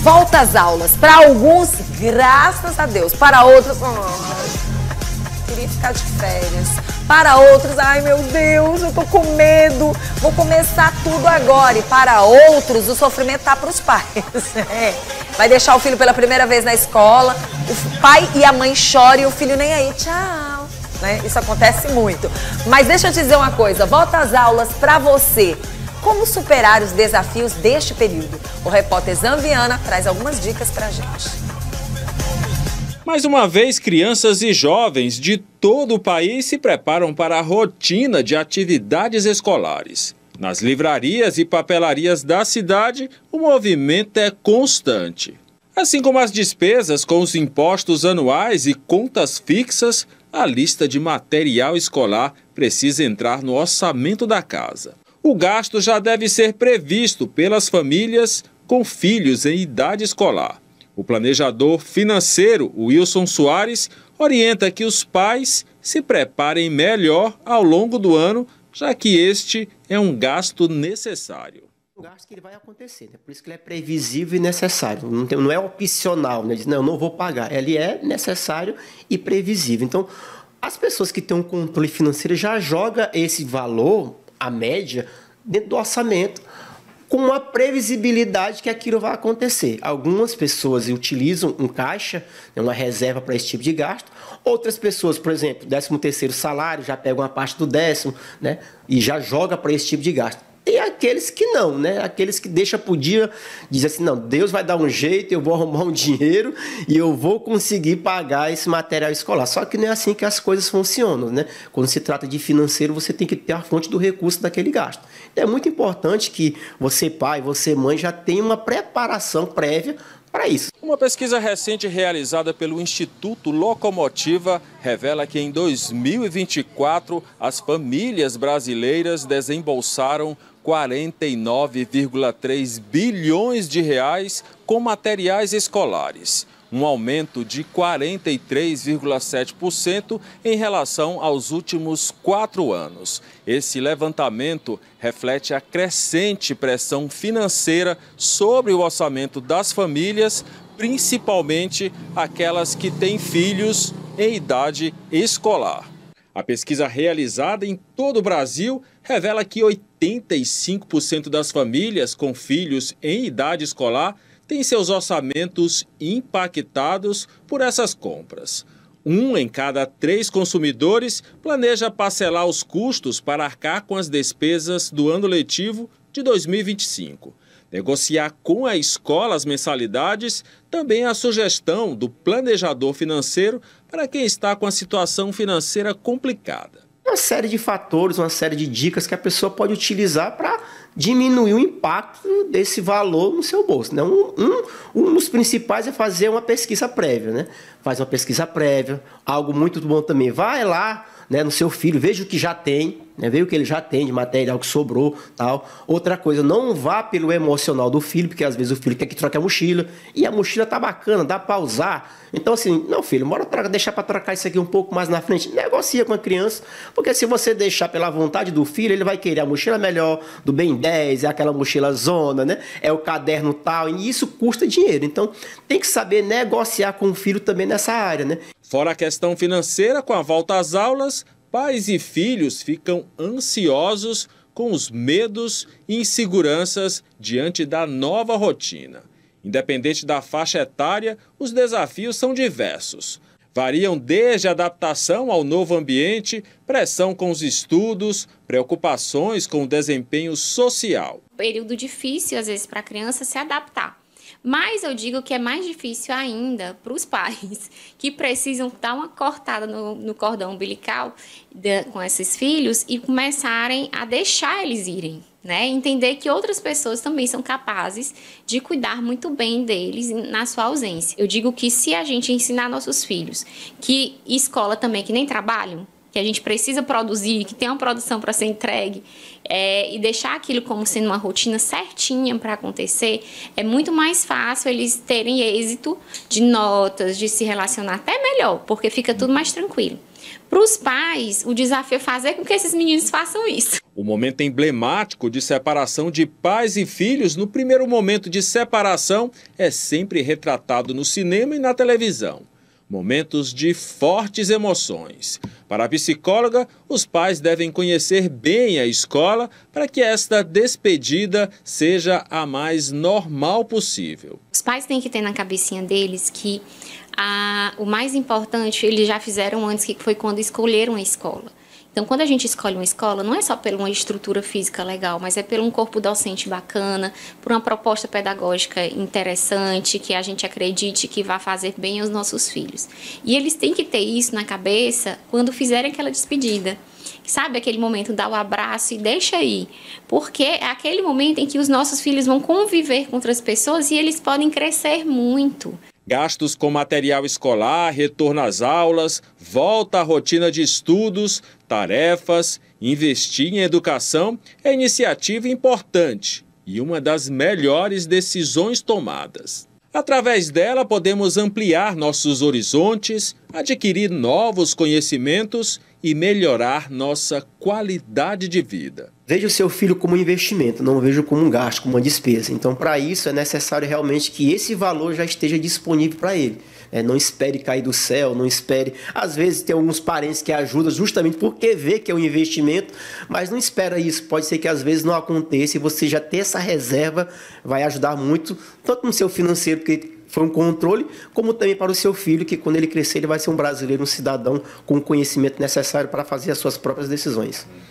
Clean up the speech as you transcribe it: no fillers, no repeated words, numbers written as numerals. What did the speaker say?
Volta às aulas. Para alguns, graças a Deus. Para outros, queria ficar de férias. Para outros, ai meu Deus, eu tô com medo. Vou começar tudo agora. E para outros, o sofrimento tá para os pais. Vai deixar o filho pela primeira vez na escola. O pai e a mãe choram e o filho nem aí. Tchau. Né? Isso acontece muito. Mas deixa eu te dizer uma coisa. Volta às aulas para você. Como superar os desafios deste período? O repórter Zambiana traz algumas dicas pra gente. Mais uma vez, crianças e jovens de todo o país se preparam para a rotina de atividades escolares. Nas livrarias e papelarias da cidade, o movimento é constante. Assim como as despesas com os impostos anuais e contas fixas, a lista de material escolar precisa entrar no orçamento da casa. O gasto já deve ser previsto pelas famílias com filhos em idade escolar. O planejador financeiro, Wilson Soares, orienta que os pais se preparem melhor ao longo do ano, já que este é um gasto necessário. Um gasto que ele vai acontecer, né? Por isso que ele é previsível e necessário. Não é opcional, né? Diz, não, eu não vou pagar. Ele é necessário e previsível. Então, as pessoas que têm um controle financeiro já jogam esse valor, a média, dentro do orçamento, com uma previsibilidade que aquilo vai acontecer. Algumas pessoas utilizam um caixa, uma reserva para esse tipo de gasto. Outras pessoas, por exemplo, 13º salário, já pegam uma parte do 10º, né, e já joga para esse tipo de gasto. Tem aqueles que não, né? Aqueles que deixam por dia, dizem assim, não, Deus vai dar um jeito, eu vou arrumar um dinheiro e eu vou conseguir pagar esse material escolar. Só que não é assim que as coisas funcionam, né? Quando se trata de financeiro, você tem que ter a fonte do recurso daquele gasto. É muito importante que você, pai, você, mãe, já tenha uma preparação prévia para isso. Uma pesquisa recente realizada pelo Instituto Locomotiva revela que em 2024 as famílias brasileiras desembolsaram 49,3 bilhões de reais com materiais escolares, um aumento de 43,7% em relação aos últimos 4 anos. Esse levantamento reflete a crescente pressão financeira sobre o orçamento das famílias, principalmente aquelas que têm filhos em idade escolar. A pesquisa realizada em todo o Brasil revela que 85% das famílias com filhos em idade escolar têm seus orçamentos impactados por essas compras. 1 em cada 3 consumidores planeja parcelar os custos para arcar com as despesas do ano letivo de 2025. Negociar com a escola as mensalidades também é a sugestão do planejador financeiro para quem está com a situação financeira complicada. Uma série de fatores, uma série de dicas que a pessoa pode utilizar para diminuir o impacto desse valor no seu bolso, né? Um dos principais é fazer uma pesquisa prévia, né? Faz uma pesquisa prévia, algo muito bom também. Vai lá, né, no seu filho, veja o que já tem, né, veja o que ele já tem de material que sobrou, tal. Outra coisa, não vá pelo emocional do filho, porque às vezes o filho quer que troque a mochila, e a mochila tá bacana, dá para usar. Então assim, não filho, bora deixar para trocar isso aqui um pouco mais na frente. Negocia com a criança, porque se você deixar pela vontade do filho, ele vai querer a mochila melhor, do Ben 10, é aquela mochila zona, né, é o caderno tal, e isso custa dinheiro. Então tem que saber negociar com o filho também nessa área, né. Fora a questão financeira, com a volta às aulas, pais e filhos ficam ansiosos com os medos e inseguranças diante da nova rotina. Independente da faixa etária, os desafios são diversos. Variam desde adaptação ao novo ambiente, pressão com os estudos, preocupações com o desempenho social. Período difícil, às vezes, para a criança se adaptar. Mas eu digo que é mais difícil ainda para os pais que precisam dar uma cortada no cordão umbilical com esses filhos e começarem a deixar eles irem, né? Entender que outras pessoas também são capazes de cuidar muito bem deles na sua ausência. Eu digo que se a gente ensinar nossos filhos que escola também que nem trabalham, que a gente precisa produzir, que tem uma produção para ser entregue, e deixar aquilo como sendo uma rotina certinha para acontecer, é muito mais fácil eles terem êxito de notas, de se relacionar até melhor, porque fica tudo mais tranquilo. Para os pais, o desafio é fazer com que esses meninos façam isso. O momento emblemático de separação de pais e filhos no primeiro momento de separação é sempre retratado no cinema e na televisão. Momentos de fortes emoções. Para a psicóloga, os pais devem conhecer bem a escola para que esta despedida seja a mais normal possível. Os pais têm que ter na cabecinha deles que o mais importante eles já fizeram antes, que foi quando escolheram a escola. Então, quando a gente escolhe uma escola, não é só por uma estrutura física legal, mas é por um corpo docente bacana, por uma proposta pedagógica interessante, que a gente acredite que vai fazer bem aos nossos filhos. E eles têm que ter isso na cabeça quando fizerem aquela despedida. Sabe, aquele momento, dá o abraço e deixa aí. Porque é aquele momento em que os nossos filhos vão conviver com outras pessoas e eles podem crescer muito. Gastos com material escolar, retorno às aulas, volta à rotina de estudos, tarefas, investir em educação é iniciativa importante e uma das melhores decisões tomadas. Através dela, podemos ampliar nossos horizontes, adquirir novos conhecimentos e melhorar nossa qualidade de vida. Veja o seu filho como um investimento, não veja como um gasto, como uma despesa. Então, para isso, é necessário realmente que esse valor já esteja disponível para ele. Não espere cair do céu, não espere... Às vezes tem alguns parentes que ajudam justamente porque vê que é um investimento, mas não espera isso. Pode ser que às vezes não aconteça e você já ter essa reserva vai ajudar muito, tanto no seu financeiro, porque foi um controle, como também para o seu filho, que quando ele crescer ele vai ser um brasileiro, um cidadão com o conhecimento necessário para fazer as suas próprias decisões.